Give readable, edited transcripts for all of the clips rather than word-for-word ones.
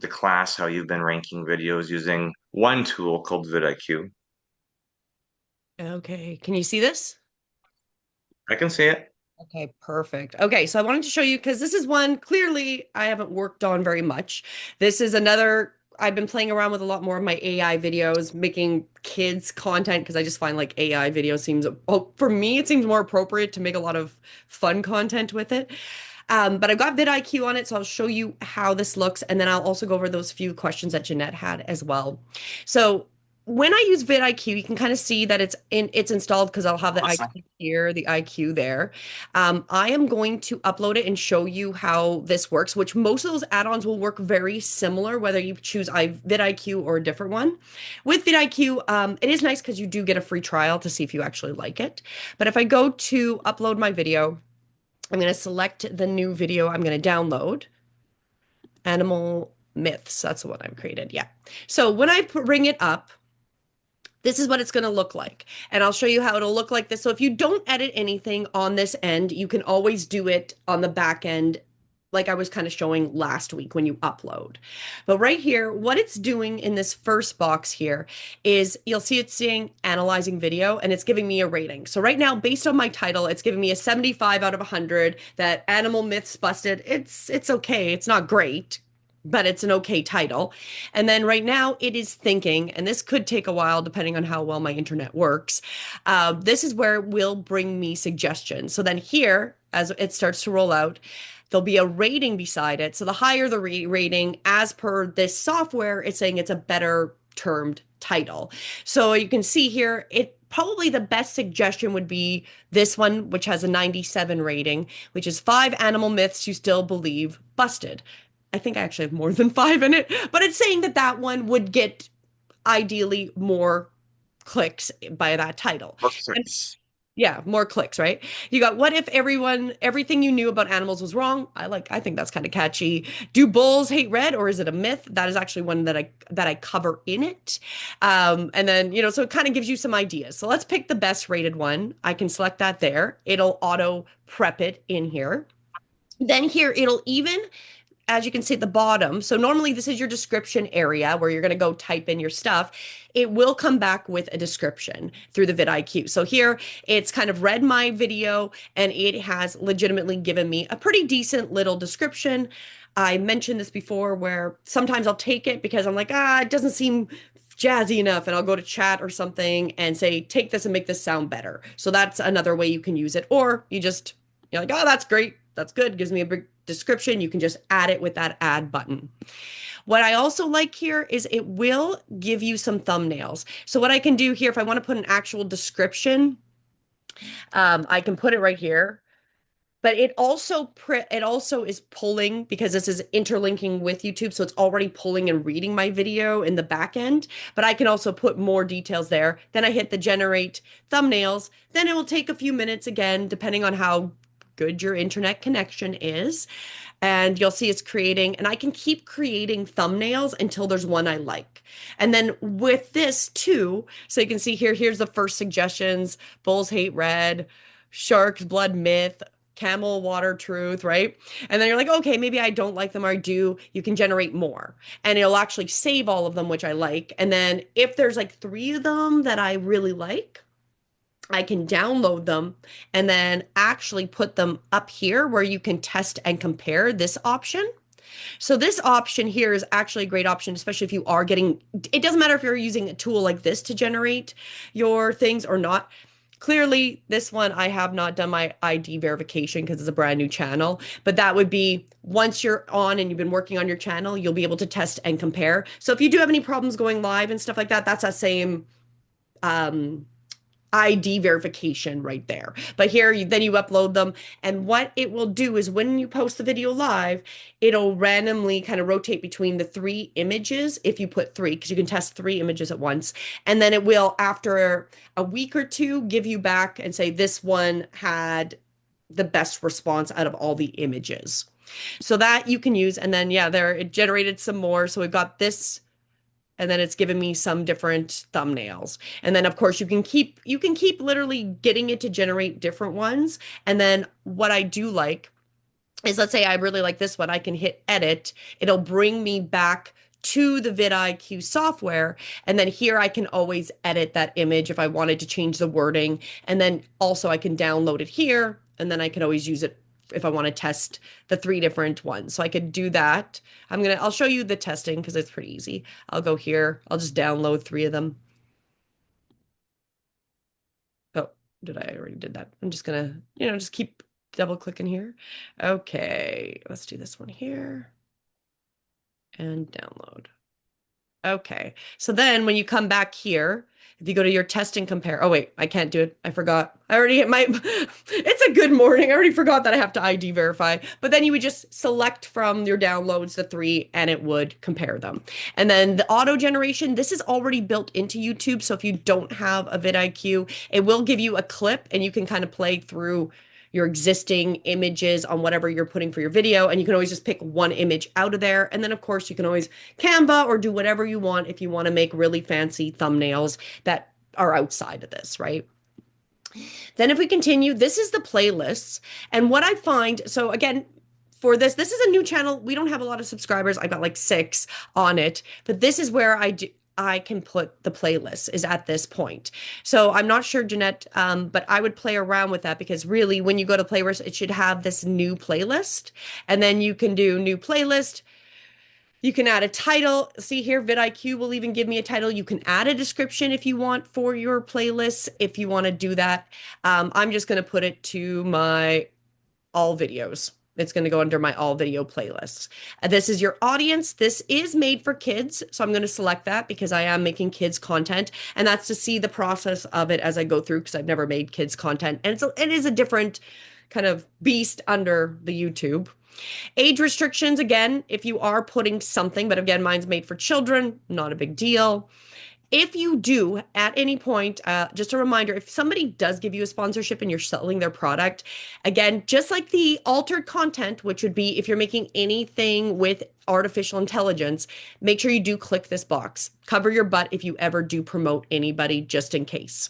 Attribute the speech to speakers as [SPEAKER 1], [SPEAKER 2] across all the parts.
[SPEAKER 1] the class how you've been ranking videos using one tool called vidIQ.
[SPEAKER 2] Okay, can you see this?
[SPEAKER 1] I can see it.
[SPEAKER 2] Okay, perfect. Okay, so I wanted to show you because this is one clearly I haven't worked on very much. This is another, I've been playing around with a lot more of my AI videos, making kids content because I just find like AI video seems, oh, for me, it seems more appropriate to make a lot of fun content with it. But I've got vidIQ on it, so I'll show you how this looks, and then I'll also go over those few questions that Jeanette had as well. So when I use vidIQ, you can kind of see that it's installed because I'll have the
[SPEAKER 1] Awesome.
[SPEAKER 2] IQ here, the IQ there. I am going to upload it and show you how this works, which most of those add-ons will work very similar, whether you choose vidIQ or a different one. With vidIQ, it is nice because you do get a free trial to see if you actually like it. But if I go to upload my video, I'm going to select the new video I'm going to download. Animal Myths. That's the one I've created. Yeah. So when I bring it up, this is what it's going to look like. And I'll show you how it'll look like this. So if you don't edit anything on this end, you can always do it on the back end, like I was kind of showing last week when you upload. But right here, what it's doing in this first box here is you'll see it's saying analyzing video and it's giving me a rating. So right now, based on my title, it's giving me a 75 out of 100 that Animal Myths Busted. It's okay. It's not great, but it's an okay title. And then right now it is thinking, and this could take a while depending on how well my internet works. This is where it will bring me suggestions. So then here, as it starts to roll out, there'll be a rating beside it. So the higher the rating, as per this software, it's saying it's a better termed title. So you can see here, it probably the best suggestion would be this one, which has a 97 rating, which is 5 animal myths you still believe busted. I think I actually have more than 5 in it, but it's saying that that one would get ideally more clicks by that title. And
[SPEAKER 1] Perfect.
[SPEAKER 2] yeah, more clicks, right? You got what if everything you knew about animals was wrong? I think that's kind of catchy. Do bulls hate red or is it a myth? That is actually one that I cover in it. And then, so it kind of gives you some ideas. So let's pick the best rated one. I can select that there. It'll auto prep it in here. Then here, it'll even as you can see at the bottom, so normally this is your description area where you're going to go type in your stuff. It will come back with a description through the vidIQ. So here it's kind of read my video and it has legitimately given me a pretty decent little description. I mentioned this before where sometimes I'll take it because I'm like, it doesn't seem jazzy enough. And I'll go to chat or something and say, take this and make this sound better. So that's another way you can use it. Or you're like, oh, that's great. That's good. Gives me a big description. You can just add it with that add button. What I also like here is it will give you some thumbnails. So what I can do here, if I want to put an actual description, I can put it right here. But it also is pulling because this is interlinking with YouTube, so it's already pulling and reading my video in the back end. But I can also put more details there. Then I hit the generate thumbnails. Then it will take a few minutes again, depending on how good your internet connection is. And you'll see it's creating, and I can keep creating thumbnails until there's one I like. And then with this too, so you can see here, here's the first suggestions: bulls hate red, sharks blood myth, camel water truth, right? And then you're like, okay, maybe I don't like them or I do. You can generate more. And it'll actually save all of them, which I like. And then if there's like 3 of them that I really like, I can download them and then actually put them up here where you can test and compare this option. So this option here is actually a great option, especially if you are getting, it doesn't matter if you're using a tool like this to generate your things or not. Clearly, this one I have not done my ID verification because it's a brand new channel, but that would be once you're on and you've been working on your channel, you'll be able to test and compare. So if you do have any problems going live and stuff like that, that's that same um, ID verification right there. But here, then you upload them. And what it will do is when you post the video live, it'll randomly kind of rotate between the 3 images if you put 3, because you can test 3 images at once. And then it will, after a week or 2, give you back and say, this one had the best response out of all the images. So that you can use. And then, yeah, there it generated some more. So we've got this, and then it's given me some different thumbnails. And then of course you can keep literally getting it to generate different ones. And then what I do like is, let's say I really like this one, I can hit edit. It'll bring me back to the vidIQ software. And then here I can always edit that image if I wanted to change the wording. And then also I can download it here, and then I can always use it if I want to test the three different ones. So I could do that. I'll show you the testing because it's pretty easy. I'll go here. I'll just download three of them. Oh, did I already did that? I'm just gonna, just keep double clicking here. Okay, let's do this one here and download. Okay, so then when you come back here, if you go to your test and compare, oh wait, I can't do it. I forgot. I already hit my, it's a good morning. I already forgot that I have to ID verify. But then you would just select from your downloads the three and it would compare them. And then the auto generation, this is already built into YouTube. So if you don't have a vidIQ, it will give you a clip and you can kind of play through your existing images on whatever you're putting for your video. And you can always just pick one image out of there. And then, of course, you can always Canva or do whatever you want if you want to make really fancy thumbnails that are outside of this, right? Then if we continue, this is the playlists. And what I find, so again, for this is a new channel. We don't have a lot of subscribers. I got like 6 on it, but this is where I can put the playlist is at this point. So I'm not sure, Jeanette, but I would play around with that because really when you go to playlist, it should have this new playlist, and then you can do new playlist. You can add a title. See here, vidIQ will even give me a title. You can add a description if you want for your playlist, if you want to do that. I'm just going to put it to my all videos. It's going to go under my all video playlists. This is your audience. This is made for kids. So I'm going to select that because I am making kids content. And that's to see the process of it as I go through because I've never made kids content. And it is a different kind of beast under the YouTube. Age restrictions, again, if you are putting something, but again, mine's made for children, not a big deal. If you do at any point, just a reminder, if somebody does give you a sponsorship and you're selling their product, again, just like the altered content, which would be if you're making anything with artificial intelligence, make sure you do click this box. Cover your butt if you ever do promote anybody, just in case.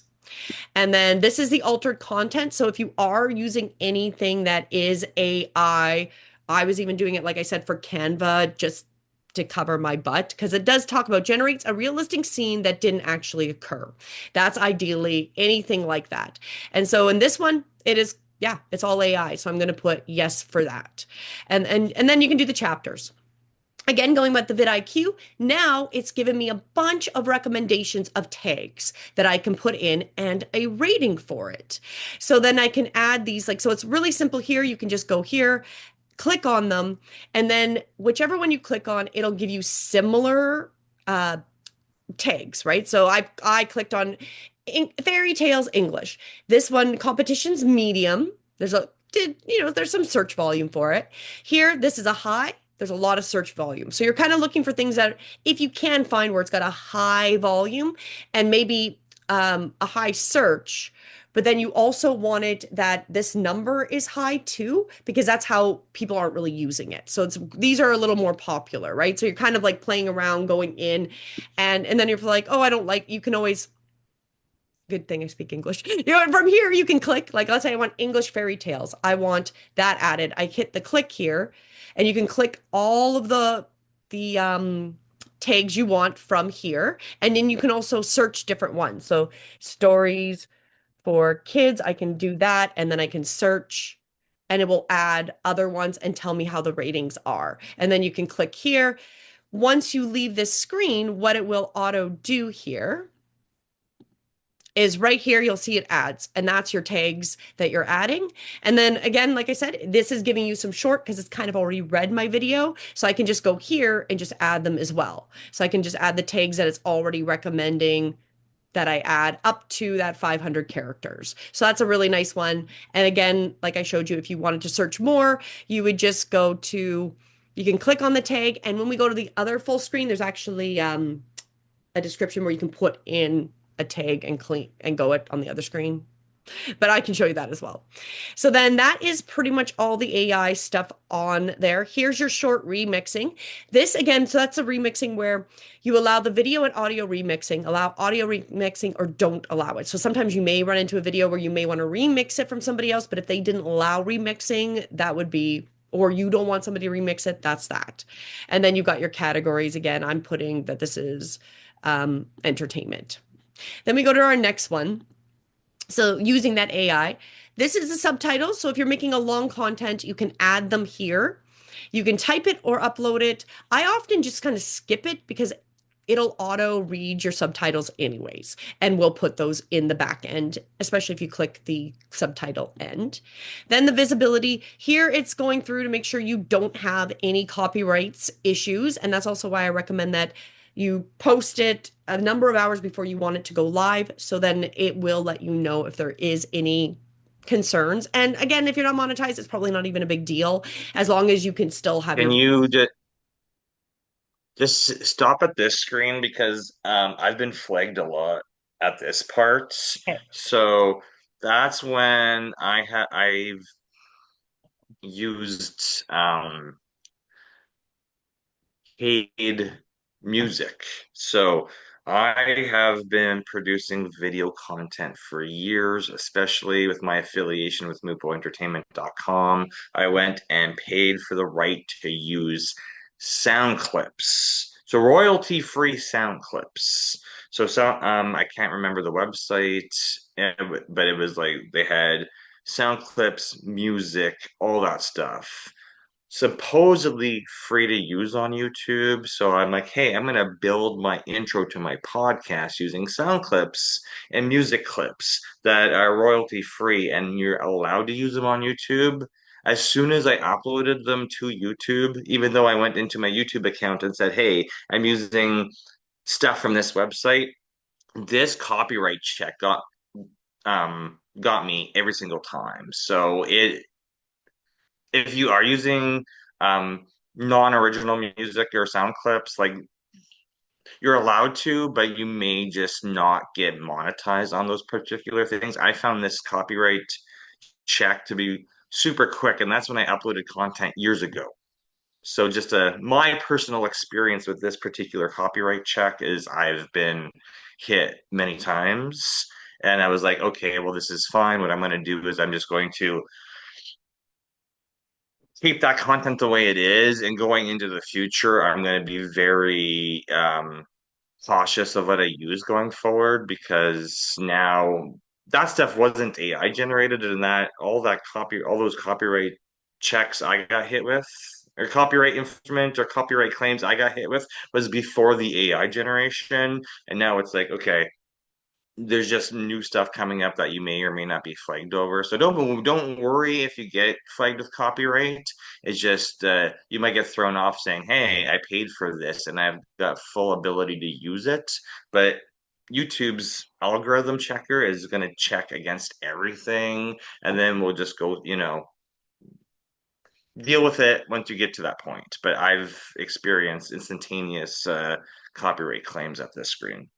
[SPEAKER 2] And then this is the altered content. So if you are using anything that is AI, I was even doing it, like I said, for Canva, just to cover my butt, because it does talk about generates a realistic scene that didn't actually occur. That's ideally anything like that. And so in this one, it is, yeah, it's all AI. So I'm going to put yes for that. And then you can do the chapters. Again, going with the vidIQ, now it's given me a bunch of recommendations of tags that I can put in and a rating for it. So then I can add these, like, so it's really simple here. You can just go here, click on them, and then whichever one you click on, it'll give you similar tags, right? So I clicked on fairy tales English. This one, competitions medium. There's some search volume for it. Here, this is a high. There's a lot of search volume. So you're kind of looking for things that if you can find where it's got a high volume and maybe a high search, but then you also wanted that this number is high too, because that's how people aren't really using it. So these are a little more popular, right? So you're kind of like playing around, going in, and then you're like, oh, I don't like, you can always, good thing I speak English. From here you can click, like let's say I want English fairy tales. I want that added. I hit the click here, and you can click all of the tags you want from here, and then you can also search different ones. So stories for kids, I can do that, and then I can search, and it will add other ones and tell me how the ratings are. And then you can click here. Once you leave this screen, what it will auto do here is right here, you'll see it adds, and that's your tags that you're adding. And then again, like I said, this is giving you some short because it's kind of already read my video. So I can just go here and just add them as well. So I can just add the tags that it's already recommending that I add up to that 500 characters. So that's a really nice one. And again, like I showed you, if you wanted to search more, you would just go to, you can click on the tag. And when we go to the other full screen, there's actually a description where you can put in a tag and go it on the other screen. But I can show you that as well. So then that is pretty much all the AI stuff on there. Here's your short remixing. This again, so that's a remixing where you allow the video and audio remixing, allow audio remixing, or don't allow it. So sometimes you may run into a video where you may want to remix it from somebody else, but if they didn't allow remixing, that would be or you don't want somebody to remix it, that's that. And then you've got your categories. Again, I'm putting that this is entertainment. Then we go to our next one. So using that AI, this is the subtitles. So if you're making a long content, you can add them here. You can type it or upload it. I often just kind of skip it because it'll auto read your subtitles anyways, and we'll put those in the back end, especially if you click the subtitle end. Then the visibility here, it's going through to make sure you don't have any copyrights issues. And that's also why I recommend that you post it a number of hours before you want it to go live. So then it will let you know if there is any concerns. And again, if you're not monetized, it's probably not even a big deal as long as you can still have
[SPEAKER 1] Can
[SPEAKER 2] your.
[SPEAKER 1] you just stop at this screen because I've been flagged a lot at this part. So that's when I've used paid music. So I have been producing video content for years, especially with my affiliation with MupoEntertainment.com. I went and paid for the right to use sound clips. So royalty-free sound clips. I can't remember the website, but it was like they had sound clips, music, all that stuff supposedly free to use on YouTube. So I'm like, hey, I'm gonna build my intro to my podcast using sound clips and music clips that are royalty free, and you're allowed to use them on YouTube. As soon as I uploaded them to YouTube, even though I went into my YouTube account and said, hey, I'm using stuff from this website, this copyright check got me every single time. So it if you are using non-original music or sound clips, like you're allowed to, but you may just not get monetized on those particular things. I found this copyright check to be super quick, and that's when I uploaded content years ago. So just my personal experience with this particular copyright check is I've been hit many times. And I was like, okay, well, this is fine. What I'm going to do is I'm just going to keep that content the way it is. And going into the future, I'm going to be very cautious of what I use going forward because now that stuff wasn't AI generated, and that all those copyright checks I got hit with, or copyright infringement or copyright claims I got hit with, was before the AI generation. And now it's like, okay, there's just new stuff coming up that you may or may not be flagged over. So don't worry if you get flagged with copyright. It's just you might get thrown off saying, "Hey, I paid for this and I've got full ability to use it." But YouTube's algorithm checker is going to check against everything, and then we'll just go, deal with it once you get to that point. But I've experienced instantaneous copyright claims at this screen.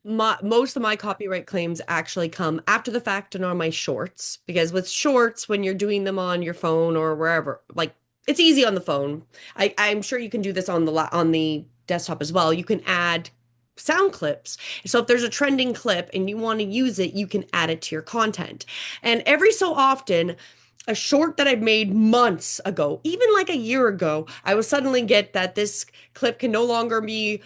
[SPEAKER 2] Most of my copyright claims actually come after the fact and on my shorts because with shorts when you're doing them on your phone or wherever, like it's easy on the phone. I'm sure you can do this on the desktop as well. You can add sound clips. So if there's a trending clip and you want to use it, you can add it to your content. And every so often a short that I made months ago, even like a year ago, I will suddenly get that this clip can no longer be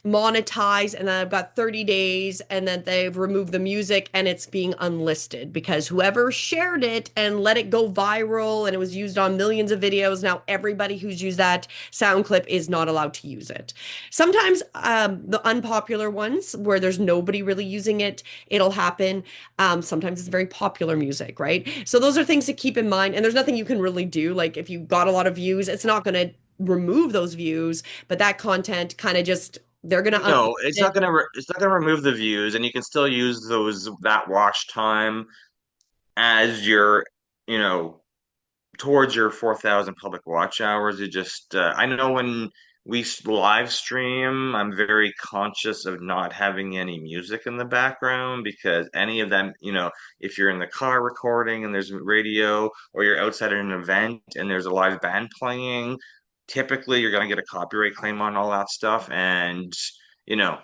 [SPEAKER 2] monetize, and then I've got 30 days and then they've removed the music and it's being unlisted because whoever shared it and let it go viral and it was used on millions of videos, now everybody who's used that sound clip is not allowed to use it. Sometimes the unpopular ones where there's nobody really using it, it'll happen. Sometimes it's very popular music, right? So those are things to keep in mind, and there's nothing you can really do. Like if you got a lot of views, it's not going to remove those views, but that content kind of just they're gonna
[SPEAKER 1] No,
[SPEAKER 2] unlist it.
[SPEAKER 1] it's not gonna remove the views, and you can still use that watch time as your, you know, towards your 4,000 public watch hours. It just I know when live stream, I'm very conscious of not having any music in the background because any of them, if you're in the car recording and there's radio, or you're outside at an event and there's a live band playing, typically you're gonna get a copyright claim on all that stuff, and you know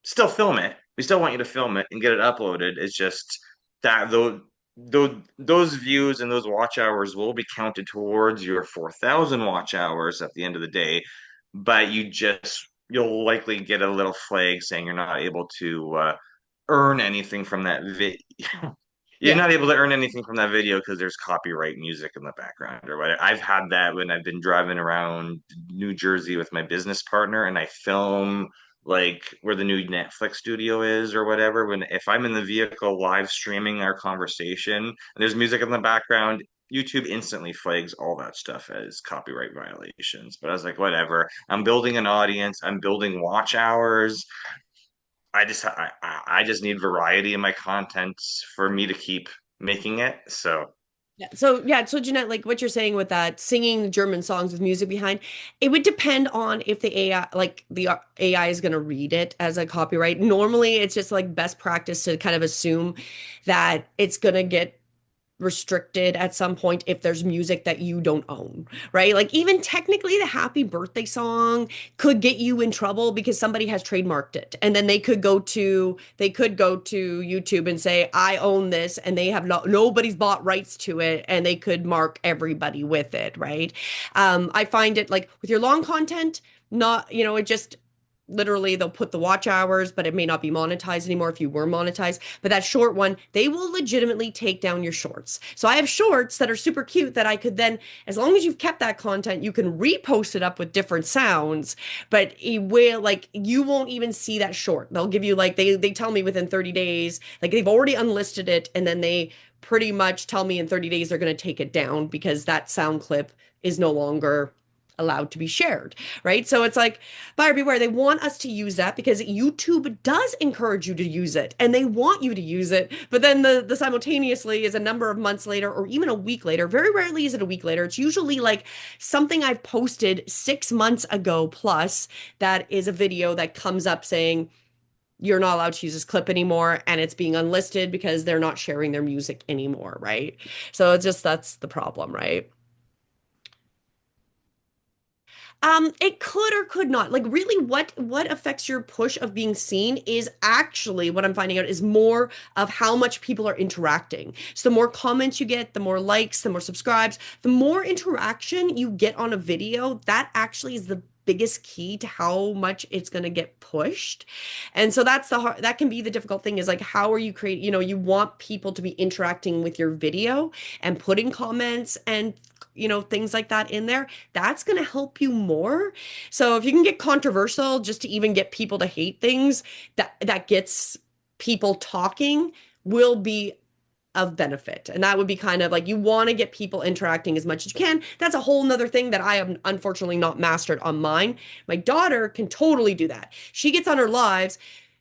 [SPEAKER 1] still film it. We still want you to film it and get it uploaded. It's just that though those views and those watch hours will be counted towards your 4,000 watch hours at the end of the day, but you'll likely get a little flag saying you're not able to earn anything from that you're
[SPEAKER 2] Yeah.
[SPEAKER 1] not able to earn anything from that video because there's copyright music in the background or whatever. I've had that when I've been driving around New Jersey with my business partner and I film like where the new Netflix studio is or whatever. When if I'm in the vehicle live streaming our conversation and there's music in the background, YouTube instantly flags all that stuff as copyright violations. But I was like, whatever. I'm building an audience. I'm building watch hours. I just need variety in my content for me to keep making it. So
[SPEAKER 2] So Jeanette, like what you're saying with that singing German songs with music behind, it would depend on if the AI, like the AI is going to read it as a copyright. Normally, it's just like best practice to kind of assume that it's going to get restricted at some point if there's music that you don't own, right? Like even technically the happy birthday song could get you in trouble because somebody has trademarked it. And then they could go to YouTube and say, I own this, and they have nobody's bought rights to it, and they could mark everybody with it, right? I find it like with your long content, not, it just literally they'll put the watch hours, but it may not be monetized anymore if you were monetized. But that short one, they will legitimately take down your shorts. So I have shorts that are super cute that I could then, as long as you've kept that content, you can repost it up with different sounds, but it will like you won't even see that short. They'll give you like they tell me within 30 days, like they've already unlisted it, and then they pretty much tell me in 30 days they're going to take it down because that sound clip is no longer allowed to be shared, right? So it's like buyer beware. They want us to use that because YouTube does encourage you to use it and they want you to use it. But then the simultaneously is a number of months later or even a week later. Very rarely is it a week later. It's usually like something I've posted 6 months ago plus that is a video that comes up saying you're not allowed to use this clip anymore and it's being unlisted because they're not sharing their music anymore, right? So it's just that's the problem, right? It could or could not. Like really what affects your push of being seen is actually what I'm finding out is more of how much people are interacting. So the more comments you get, the more likes, the more subscribes, the more interaction you get on a video, that actually is the biggest key to how much it's going to get pushed. And so that's the hard, that can be the difficult thing is like how are you creating, you want people to be interacting with your video and putting comments and things like that in there, that's going to help you more. So if you can get controversial just to even get people to hate things, that gets people talking will be of benefit. And that would be kind of like you want to get people interacting as much as you can. That's a whole nother thing that I have unfortunately not mastered on mine. My daughter can totally do that. She gets on her lives.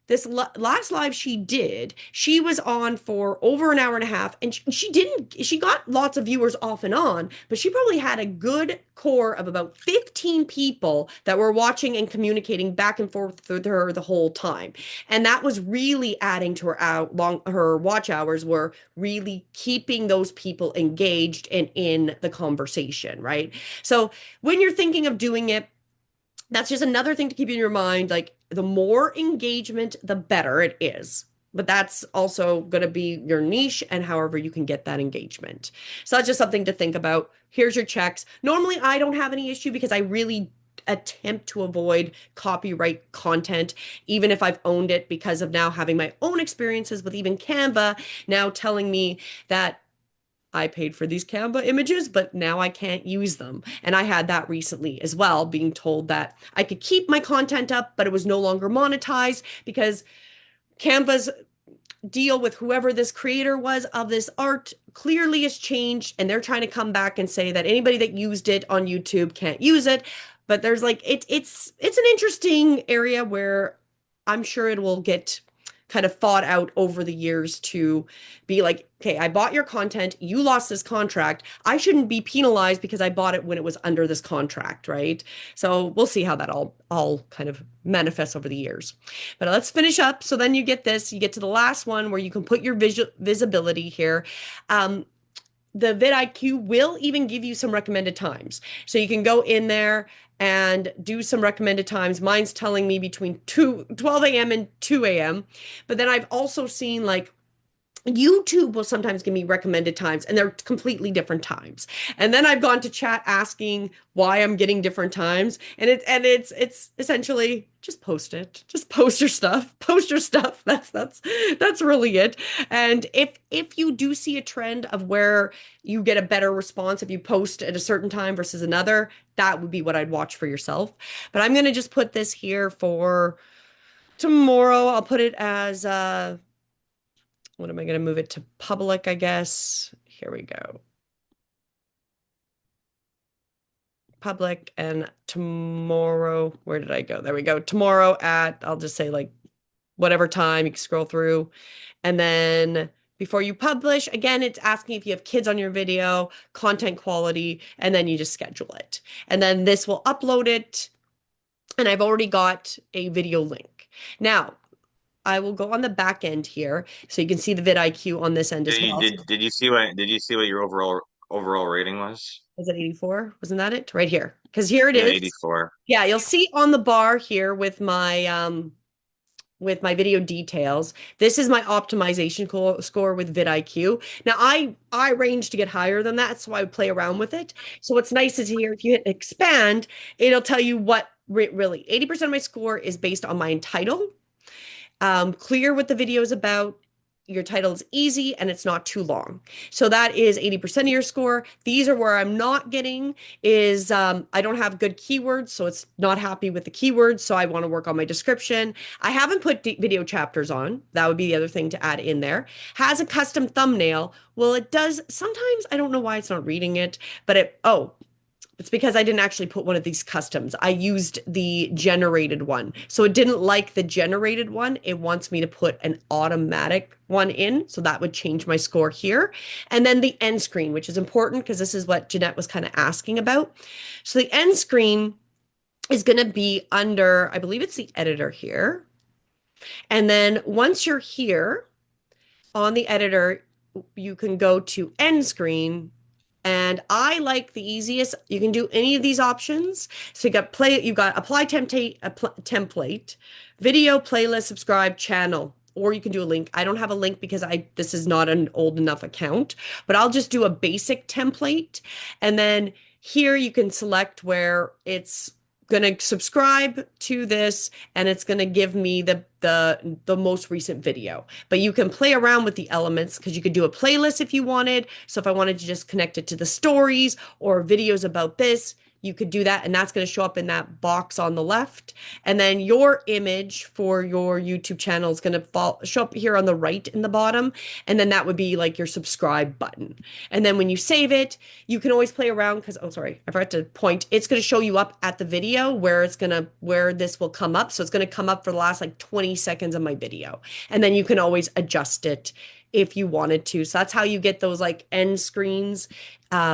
[SPEAKER 2] This last live she did, she was on for over an hour and a half, and she got lots of viewers off and on, but she probably had a good core of about 15 people that were watching and communicating back and forth with her the whole time. And that was really adding to her watch hours were really keeping those people engaged and in the conversation, right? So when you're thinking of doing it, that's just another thing to keep in your mind. Like the more engagement, the better it is. But that's also going to be your niche and however you can get that engagement. So that's just something to think about. Here's your checks. Normally, I don't have any issue because I really attempt to avoid copyright content, even if I've owned it because of now having my own experiences with even Canva now telling me that I paid for these Canva images, but now I can't use them. And I had that recently as well, being told that I could keep my content up, but it was no longer monetized because Canva's deal with whoever this creator was of this art clearly has changed. And they're trying to come back and say that anybody that used it on YouTube can't use it. But there's like, it's an interesting area where I'm sure it will get kind of thought out over the years to be like, okay, I bought your content, you lost this contract. I shouldn't be penalized because I bought it when it was under this contract, right? So we'll see how that all kind of manifests over the years. But let's finish up. So then you get this, you get to the last one where you can put your visibility here. The vidIQ will even give you some recommended times. So you can go in there and do some recommended times. Mine's telling me between 12 a.m. and 2 a.m. But then I've also seen like YouTube will sometimes give me recommended times and they're completely different times. And then I've gone to chat asking why I'm getting different times. And it's essentially just post it. Just post your stuff. Post your stuff. That's really it. And if you do see a trend of where you get a better response if you post at a certain time versus another, that would be what I'd watch for yourself. But I'm gonna just put this here for tomorrow. I'll put it as what am I going to move it to public, I guess? Here we go. Public and tomorrow, where did I go? There we go. Tomorrow at, I'll just say like whatever time you can scroll through. And then before you publish, again, it's asking if you have kids on your video, content quality, and then you just schedule it. And then this will upload it. And I've already got a video link. Now, I will go on the back end here so you can see the vidIQ on this end as well. So
[SPEAKER 1] Did you see what your overall rating was?
[SPEAKER 2] was it 84? Wasn't that it? Right here. Because here it
[SPEAKER 1] Yeah,
[SPEAKER 2] is.
[SPEAKER 1] 84.
[SPEAKER 2] Yeah, you'll see on the bar here with my video details. This is my optimization score with vidIQ. Now I range to get higher than that, so I would play around with it. So what's nice is here if you hit expand, it'll tell you what really 80% of my score is based on my title. Clear what the video is about. Your title is easy and it's not too long. So that is 80% of your score. These are where I'm not getting is I don't have good keywords, so it's not happy with the keywords. So I want to work on my description. I haven't put video chapters on. That would be the other thing to add in there. Has a custom thumbnail. Well, it does sometimes. I don't know why it's not reading it, but it's because I didn't actually put one of these customs. I used the generated one. So it didn't like the generated one. It wants me to put an automatic one in. So that would change my score here. And then the end screen, which is important because this is what Jeanette was kind of asking about. So the end screen is going to be under, I believe it's the editor here. And then once you're here on the editor, you can go to end screen and I like the easiest. You can do any of these options. So you got apply template, video, playlist, subscribe, channel, or you can do a link. I don't have a link because this is not an old enough account, but I'll just do a basic template. And then here you can select where it's going to subscribe to this and it's going to give me the most recent video. But you can play around with the elements because you could do a playlist if you wanted. So if I wanted to just connect it to the stories or videos about this, you could do that, and that's going to show up in that box on the left. And then your image for your YouTube channel is going to show up here on the right in the bottom, and then that would be like your subscribe button. And then when you save it, you can always play around because, oh, sorry, I forgot to point. It's going to show you up at the video where this will come up. So it's going to come up for the last like 20 seconds of my video. And then you can always adjust it if you wanted to. So that's how you get those like end screens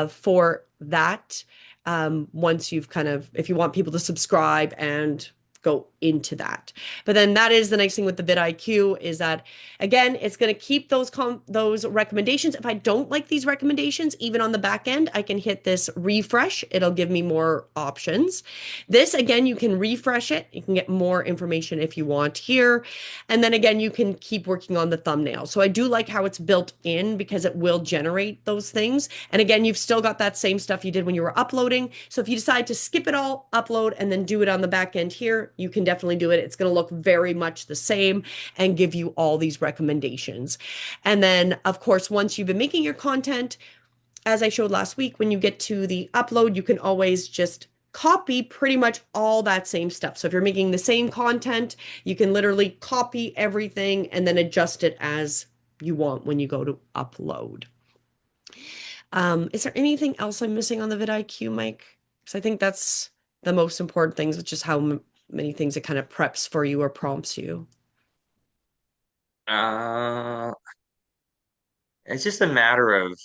[SPEAKER 2] for that. Once you've if you want people to subscribe and go into that. But then that is the nice thing with the vidIQ is that, again, it's going to keep those recommendations. If I don't like these recommendations, even on the back end, I can hit this refresh. It'll give me more options. This, again, you can refresh it. You can get more information if you want here. And then again, you can keep working on the thumbnail. So I do like how it's built in because it will generate those things. And again, you've still got that same stuff you did when you were uploading. So if you decide to skip it all, upload, and then do it on the back end here, you can definitely do it. It's going to look very much the same and give you all these recommendations. And then, of course, once you've been making your content, as I showed last week, when you get to the upload, you can always just copy pretty much all that same stuff. So if you're making the same content, you can literally copy everything and then adjust it as you want when you go to upload. Is there anything else I'm missing on the vidIQ, Mike? Because I think that's the most important things, which is how many things it kind of preps for you or prompts you.
[SPEAKER 1] Uh, it's just a matter of,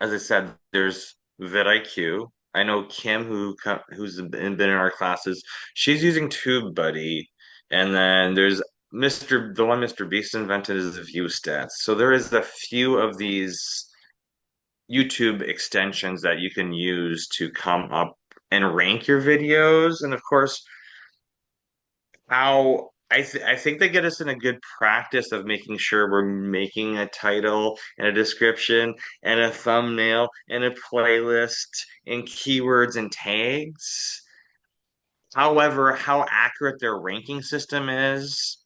[SPEAKER 1] as I said, there's vidIQ. I know Kim, who's been in our classes. She's using TubeBuddy, and then there's the one Mr. Beast invented is the view stats. So there is a few of these YouTube extensions that you can use to come up and rank your videos, and of course, how I think they get us in a good practice of making sure we're making a title and a description and a thumbnail and a playlist and keywords and tags. However, how accurate their ranking system is,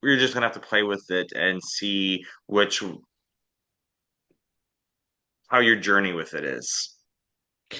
[SPEAKER 1] we're just gonna have to play with it and see which how your journey with it is.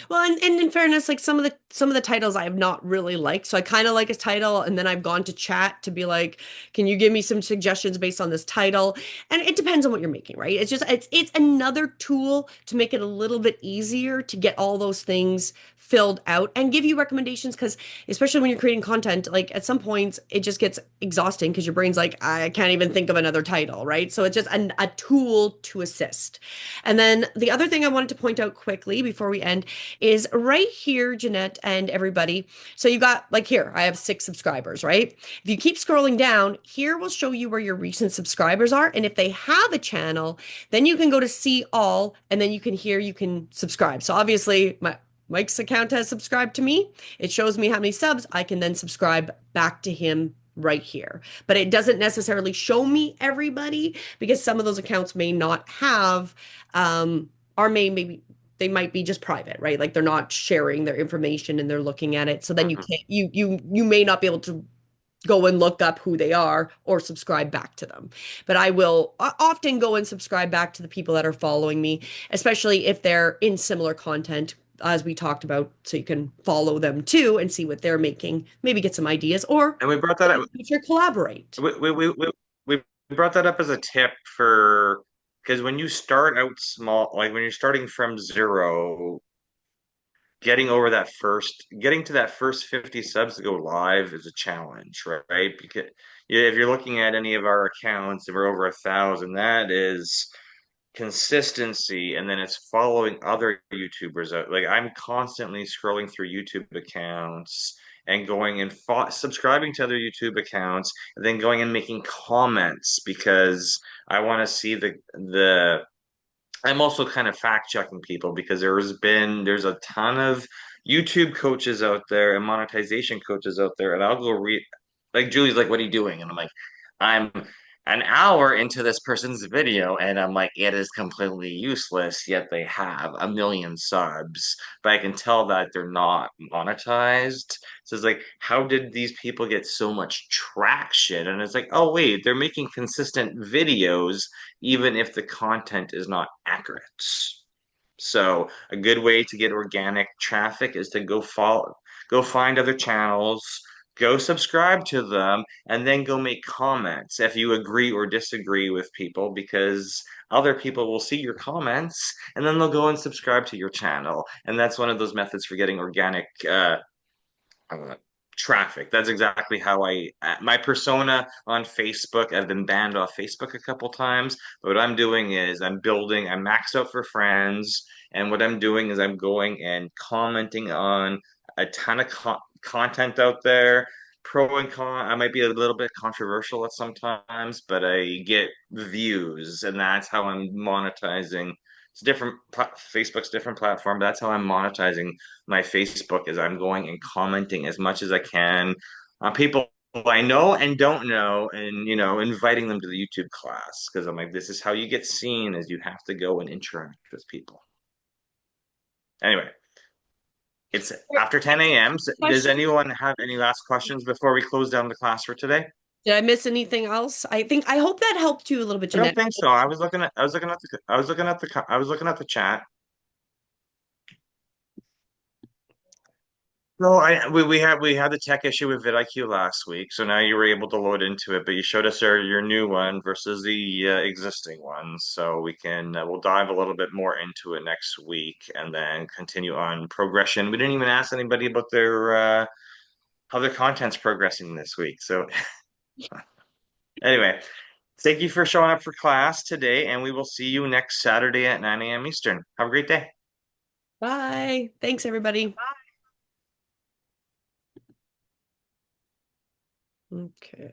[SPEAKER 2] Well, and in fairness, like some of the titles I have not really liked. So I kind of like his title, and then I've gone to chat to be like, can you give me some suggestions based on this title? And it depends on what you're making, right? It's another tool to make it a little bit easier to get all those things filled out and give you recommendations because especially when you're creating content, like at some points it just gets exhausting because your brain's like, I can't even think of another title, right? So it's just a tool to assist. And then the other thing I wanted to point out quickly before we end is right here, Jeanette and everybody. So you got like here, I have 6 subscribers, right? If you keep scrolling down, here will show you where your recent subscribers are. And if they have a channel, then you can go to see all, and then you can subscribe. So obviously Mike's account has subscribed to me. It shows me how many subs. I can then subscribe back to him right here. But it doesn't necessarily show me everybody because some of those accounts may not have or maybe they might be just private, right? Like they're not sharing their information and they're looking at it. So then you
[SPEAKER 1] Mhm.
[SPEAKER 2] can't you may not be able to go and look up who they are or subscribe back to them. But I will often go and subscribe back to the people that are following me, especially if they're in similar content as we talked about, so you can follow them too and see what they're making, maybe get some ideas or
[SPEAKER 1] And we brought that
[SPEAKER 2] in
[SPEAKER 1] up.
[SPEAKER 2] the future collaborate.
[SPEAKER 1] We brought that up as a tip for because when you start out small, like when you're starting from zero, getting to that first 50 subs to go live is a challenge, right? Because yeah, if you're looking at any of our accounts, if we're over 1,000, that is consistency, and then it's following other YouTubers out. Like I'm constantly scrolling through YouTube accounts and going and subscribing to other YouTube accounts, and then going and making comments because I want to see the I'm also kind of fact checking people because there's a ton of YouTube coaches out there and monetization coaches out there, and I'll go read like Julie's like, "What are you doing?" And I'm like, "I'm an hour into this person's video," and I'm like, "It is completely useless." Yet they have a million subs, but I can tell that they're not monetized. So it's like, how did these people get so much traction? And it's like, oh wait, they're making consistent videos even if the content is not accurate. So a good way to get organic traffic is to go find other channels, go subscribe to them, and then go make comments if you agree or disagree with people, because other people will see your comments and then they'll go and subscribe to your channel. And that's one of those methods for getting organic uh, traffic. That's exactly how my persona on Facebook. I've been banned off Facebook a couple times. But what I'm doing is I'm maxed out for friends. And what I'm doing is I'm going and commenting on a ton of content out there. Pro and con, I might be a little bit controversial at sometimes, but I get views, and that's how I'm monetizing. It's different. Facebook's different platform. But that's how I'm monetizing my Facebook is I'm going and commenting as much as I can on people I know and don't know, and inviting them to the YouTube class because I'm like, this is how you get seen, is you have to go and interact with people. Anyway, it's after 10 a.m. So does
[SPEAKER 2] Question?
[SPEAKER 1] anyone have any last questions before we close down the class for today?
[SPEAKER 2] Did I miss anything else? I hope that helped you a little bit,
[SPEAKER 1] I don't
[SPEAKER 2] Jeanette.
[SPEAKER 1] think so. I was looking at the chat. No, we had the tech issue with vidIQ last week, so now you were able to load into it, but you showed us your new one versus the existing one, so we'll dive a little bit more into it next week and then continue on progression. We didn't even ask anybody about their how their content's progressing this week. So anyway, thank you for showing up for class today, and we will see you next Saturday at 9 a.m. Eastern. Have a great day.
[SPEAKER 2] Bye. Thanks, everybody. Okay.